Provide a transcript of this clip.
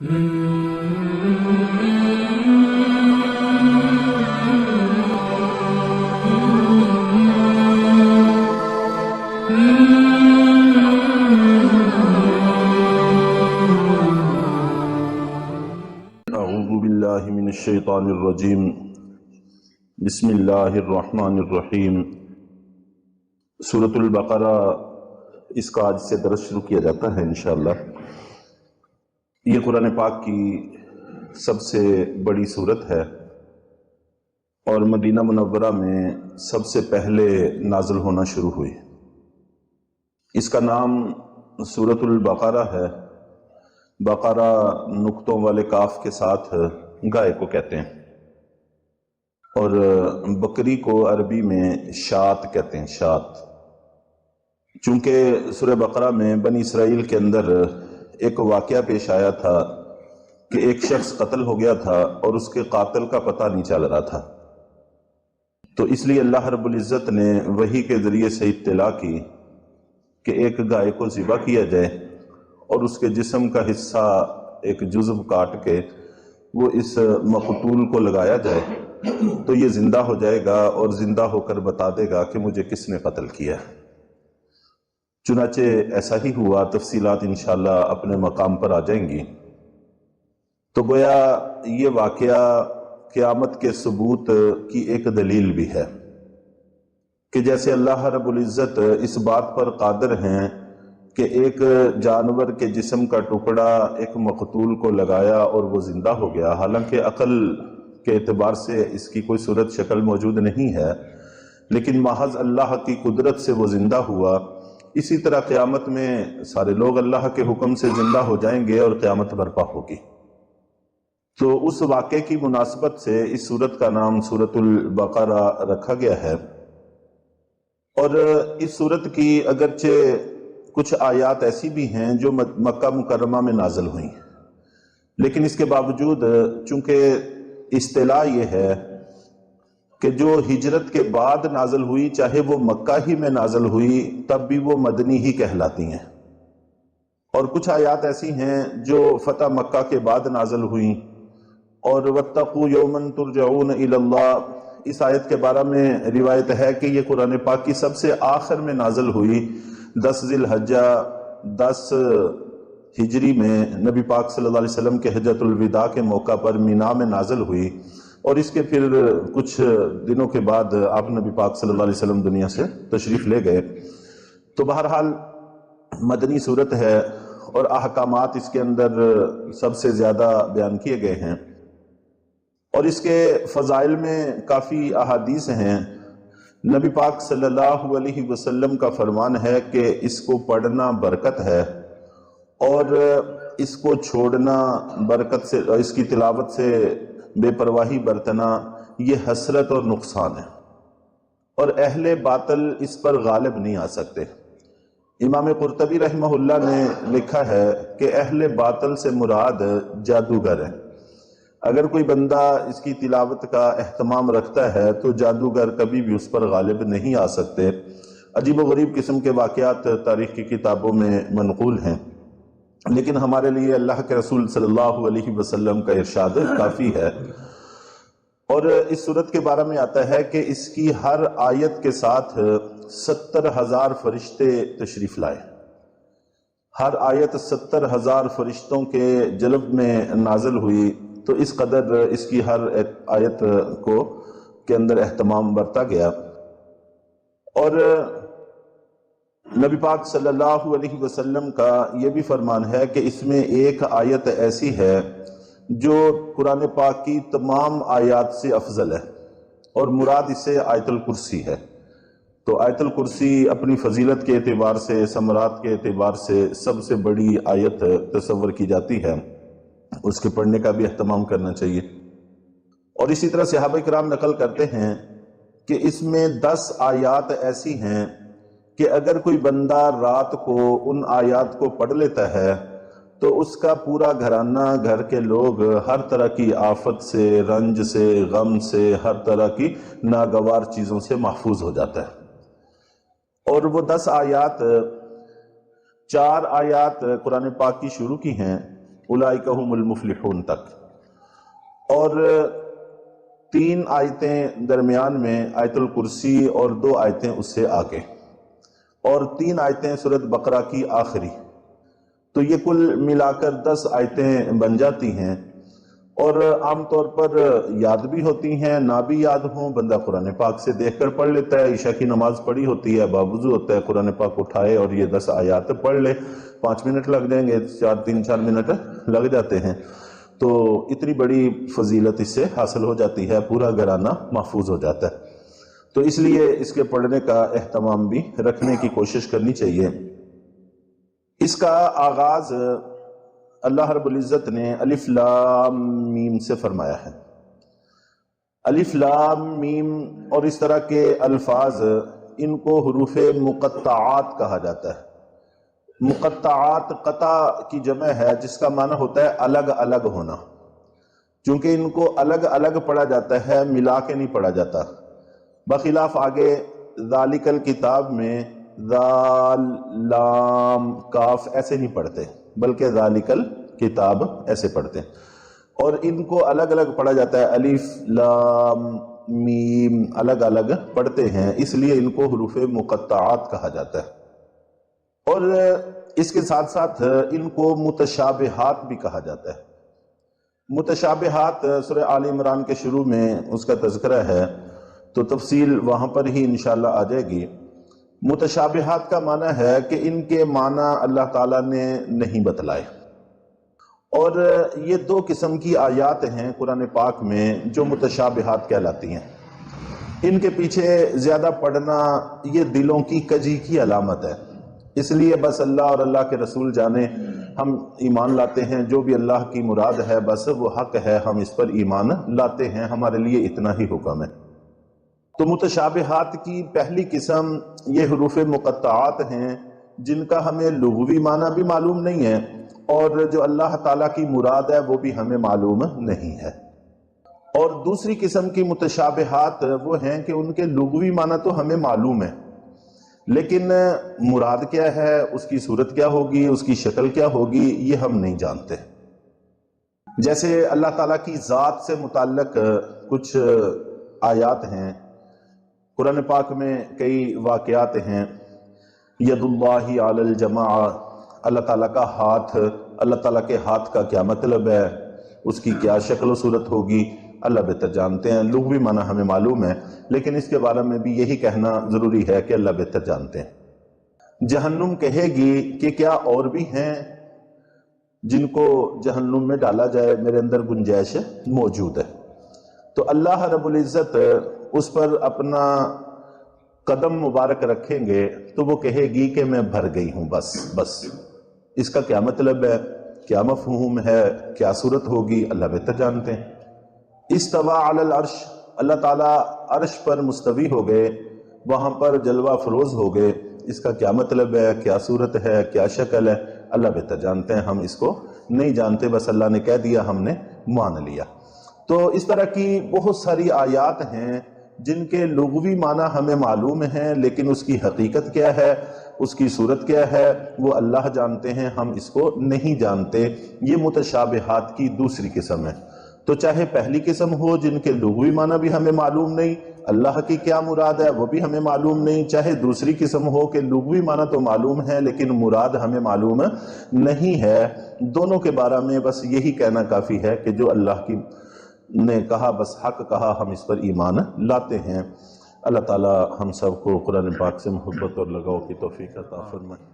اعوذ باللہ من الشیطان الرجیم بسم اللہ الرحمن الرحیم۔ سورۃ البقرہ، اس کا آج سے درس شروع کیا جاتا ہے انشاءاللہ۔ یہ قرآن پاک کی سب سے بڑی سورت ہے اور مدینہ منورہ میں سب سے پہلے نازل ہونا شروع ہوئی۔ اس کا نام سورۃ البقرہ ہے۔ بقرہ نقطوں والے کاف کے ساتھ گائے کو کہتے ہیں، اور بکری کو عربی میں شات کہتے ہیں، شات۔ چونکہ سورہ بقرہ میں بنی اسرائیل کے اندر ایک واقعہ پیش آیا تھا کہ ایک شخص قتل ہو گیا تھا اور اس کے قاتل کا پتہ نہیں چل رہا تھا، تو اس لیے اللہ رب العزت نے وحی کے ذریعے سے اطلاع کی کہ ایک گائے کو ذبح کیا جائے اور اس کے جسم کا حصہ ایک جزو کاٹ کے وہ اس مقتول کو لگایا جائے تو یہ زندہ ہو جائے گا اور زندہ ہو کر بتا دے گا کہ مجھے کس نے قتل کیا۔ چنانچہ ایسا ہی ہوا، تفصیلات انشاءاللہ اپنے مقام پر آ جائیں گی۔ تو گویا یہ واقعہ قیامت کے ثبوت کی ایک دلیل بھی ہے کہ جیسے اللہ رب العزت اس بات پر قادر ہیں کہ ایک جانور کے جسم کا ٹکڑا ایک مقتول کو لگایا اور وہ زندہ ہو گیا، حالانکہ عقل کے اعتبار سے اس کی کوئی صورت شکل موجود نہیں ہے، لیکن محض اللہ کی قدرت سے وہ زندہ ہوا۔ اسی طرح قیامت میں سارے لوگ اللہ کے حکم سے زندہ ہو جائیں گے اور قیامت برپا ہوگی۔ تو اس واقعے کی مناسبت سے اس سورت کا نام سورۃ البقرہ رکھا گیا ہے۔ اور اس سورت کی اگرچہ کچھ آیات ایسی بھی ہیں جو مکہ مکرمہ میں نازل ہوئی، لیکن اس کے باوجود چونکہ اصطلاح یہ ہے کہ جو ہجرت کے بعد نازل ہوئی، چاہے وہ مکہ ہی میں نازل ہوئی، تب بھی وہ مدنی ہی کہلاتی ہیں، اور کچھ آیات ایسی ہیں جو فتح مکہ کے بعد نازل ہوئیں۔ اور وَاتَّقُوا يَوْمًا تُرْجَعُونَ إِلَى اللَّهِ، اس آیت کے بارے میں روایت ہے کہ یہ قرآن پاک کی سب سے آخر میں نازل ہوئی، 10 ذی الحجہ 10 ہجری میں نبی پاک صلی اللہ علیہ وسلم کے حجۃ الوداع کے موقع پر مینا میں نازل ہوئی، اور اس کے پھر کچھ دنوں کے بعد آپ نبی پاک صلی اللہ علیہ وسلم دنیا سے تشریف لے گئے۔ تو بہرحال مدنی صورت ہے اور احکامات اس کے اندر سب سے زیادہ بیان کیے گئے ہیں، اور اس کے فضائل میں کافی احادیث ہیں۔ نبی پاک صلی اللہ علیہ وسلم کا فرمان ہے کہ اس کو پڑھنا برکت ہے اور اس کو چھوڑنا برکت سے، اس کی تلاوت سے بے پرواہی برتنا یہ حسرت اور نقصان ہے، اور اہل باطل اس پر غالب نہیں آ سکتے۔ امام قرطبی رحمہ اللہ نے لکھا ہے کہ اہل باطل سے مراد جادوگر ہے۔ اگر کوئی بندہ اس کی تلاوت کا اہتمام رکھتا ہے تو جادوگر کبھی بھی اس پر غالب نہیں آ سکتے۔ عجیب و غریب قسم کے واقعات تاریخ کی کتابوں میں منقول ہیں، لیکن ہمارے لیے اللہ کے رسول صلی اللہ علیہ وسلم کا ارشاد کافی ہے۔ اور اس صورت کے بارے میں آتا ہے کہ اس کی ہر آیت کے ساتھ 70,000 فرشتے تشریف لائے۔ ہر آیت 70,000 فرشتوں کے جلب میں نازل ہوئی، تو اس قدر اس کی ہر آیت کو کے اندر اہتمام برتا گیا۔ اور نبی پاک صلی اللہ علیہ وسلم کا یہ بھی فرمان ہے کہ اس میں ایک آیت ایسی ہے جو قرآن پاک کی تمام آیات سے افضل ہے، اور مراد اس سے آیت الکرسی ہے۔ تو آیت الکرسی اپنی فضیلت کے اعتبار سے، ثمرات کے اعتبار سے سب سے بڑی آیت تصور کی جاتی ہے، اس کے پڑھنے کا بھی اہتمام کرنا چاہیے۔ اور اسی طرح صحابہ کرام نقل کرتے ہیں کہ اس میں 10 آیات ایسی ہیں کہ اگر کوئی بندہ رات کو ان آیات کو پڑھ لیتا ہے تو اس کا پورا گھرانہ، گھر کے لوگ ہر طرح کی آفت سے، رنج سے، غم سے، ہر طرح کی ناگوار چیزوں سے محفوظ ہو جاتا ہے۔ اور وہ 10 آیات، 4 آیات قرآن پاک کی شروع کی ہیں اولئک هم المفلحون تک، اور 3 آیتیں درمیان میں آیت الکرسی اور 2 آیتیں اس سے آگے، اور 3 آیتیں سورۃ بقرہ کی آخری، تو یہ کل ملا کر 10 آیتیں بن جاتی ہیں، اور عام طور پر یاد بھی ہوتی ہیں، نہ بھی یاد ہوں بندہ قرآن پاک سے دیکھ کر پڑھ لیتا ہے۔ عشاء کی نماز پڑھی ہوتی ہے، باوضو ہوتا ہے، قرآن پاک اٹھائے اور یہ 10 آیات پڑھ لے، 5 منٹ لگ جائیں گے، 3-4 منٹ لگ جاتے ہیں، تو اتنی بڑی فضیلت اس سے حاصل ہو جاتی ہے، پورا گھرانہ محفوظ ہو جاتا ہے۔ تو اس لیے اس کے پڑھنے کا اہتمام بھی رکھنے کی کوشش کرنی چاہیے۔ اس کا آغاز اللہ رب العزت نے الف لام میم سے فرمایا ہے۔ الف لام میم اور اس طرح کے الفاظ، ان کو حروف مقطعات کہا جاتا ہے۔ مقطعات قطع کی جمع ہے، جس کا معنی ہوتا ہے الگ الگ ہونا، چونکہ ان کو الگ الگ پڑھا جاتا ہے، ملا کے نہیں پڑھا جاتا، بخلاف آگے ذالک الکتاب میں ذال لام کاف ایسے نہیں پڑھتے، بلکہ ذالک الکتاب ایسے پڑھتے ہیں، اور ان کو الگ الگ پڑھا جاتا ہے، الف لام میم الگ الگ پڑھتے ہیں، اس لیے ان کو حروف مقطعات کہا جاتا ہے۔ اور اس کے ساتھ ساتھ ان کو متشابہات بھی کہا جاتا ہے۔ متشابہات سورہ آل عمران کے شروع میں اس کا تذکرہ ہے، تو تفصیل وہاں پر ہی انشاءاللہ آ جائے گی۔ متشابہات کا معنی ہے کہ ان کے معنی اللہ تعالیٰ نے نہیں بتلائے، اور یہ 2 قسم کی آیات ہیں قرآن پاک میں جو متشابہات کہلاتی ہیں۔ ان کے پیچھے زیادہ پڑھنا یہ دلوں کی کجی کی علامت ہے، اس لیے بس اللہ اور اللہ کے رسول جانے، ہم ایمان لاتے ہیں جو بھی اللہ کی مراد ہے بس وہ حق ہے، ہم اس پر ایمان لاتے ہیں، ہمارے لیے اتنا ہی حکم ہے۔ تو متشابہات کی پہلی قسم یہ حروف مقطعات ہیں، جن کا ہمیں لغوی معنی بھی معلوم نہیں ہے، اور جو اللہ تعالیٰ کی مراد ہے وہ بھی ہمیں معلوم نہیں ہے۔ اور دوسری قسم کی متشابہات وہ ہیں کہ ان کے لغوی معنی تو ہمیں معلوم ہے، لیکن مراد کیا ہے، اس کی صورت کیا ہوگی، اس کی شکل کیا ہوگی، یہ ہم نہیں جانتے۔ جیسے اللہ تعالیٰ کی ذات سے متعلق کچھ آیات ہیں، قرآن پاک میں کئی واقعات ہیں، ید اللہ علی الجماع، اللہ تعالیٰ کا ہاتھ، اللہ تعالیٰ کے ہاتھ کا کیا مطلب ہے، اس کی کیا شکل و صورت ہوگی، اللہ بہتر جانتے ہیں۔ لغوی معنی ہمیں معلوم ہے، لیکن اس کے بارے میں بھی یہی کہنا ضروری ہے کہ اللہ بہتر جانتے ہیں۔ جہنم کہے گی کہ کیا اور بھی ہیں جن کو جہنم میں ڈالا جائے، میرے اندر گنجائش موجود ہے، تو اللہ رب العزت اس پر اپنا قدم مبارک رکھیں گے تو وہ کہے گی کہ میں بھر گئی ہوں، بس۔ اس کا کیا مطلب ہے، کیا مفہوم ہے، کیا صورت ہوگی، اللہ بہتر جانتے ہیں۔ استوى علی العرش، اللہ تعالیٰ عرش پر مستوی ہو گئے، وہاں پر جلوہ افروز ہو گئے، اس کا کیا مطلب ہے، کیا صورت ہے، کیا شکل ہے، اللہ بہتر جانتے ہیں، ہم اس کو نہیں جانتے، بس اللہ نے کہہ دیا، ہم نے مان لیا۔ تو اس طرح کی بہت ساری آیات ہیں جن کے لغوی معنی ہمیں معلوم ہیں، لیکن اس کی حقیقت کیا ہے، اس کی صورت کیا ہے، وہ اللہ جانتے ہیں، ہم اس کو نہیں جانتے۔ یہ متشابہات کی دوسری قسم ہے۔ تو چاہے پہلی قسم ہو جن کے لغوی معنی بھی ہمیں معلوم نہیں، اللہ کی کیا مراد ہے وہ بھی ہمیں معلوم نہیں، چاہے دوسری قسم ہو کہ لغوی معنی تو معلوم ہے لیکن مراد ہمیں معلوم نہیں ہے، دونوں کے بارے میں بس یہی کہنا کافی ہے کہ جو اللہ کی نے کہا بس حق کہا، ہم اس پر ایمان لاتے ہیں۔ اللہ تعالی ہم سب کو قرآن پاک سے محبت اور لگاؤ کی توفیق عطا فرمائے۔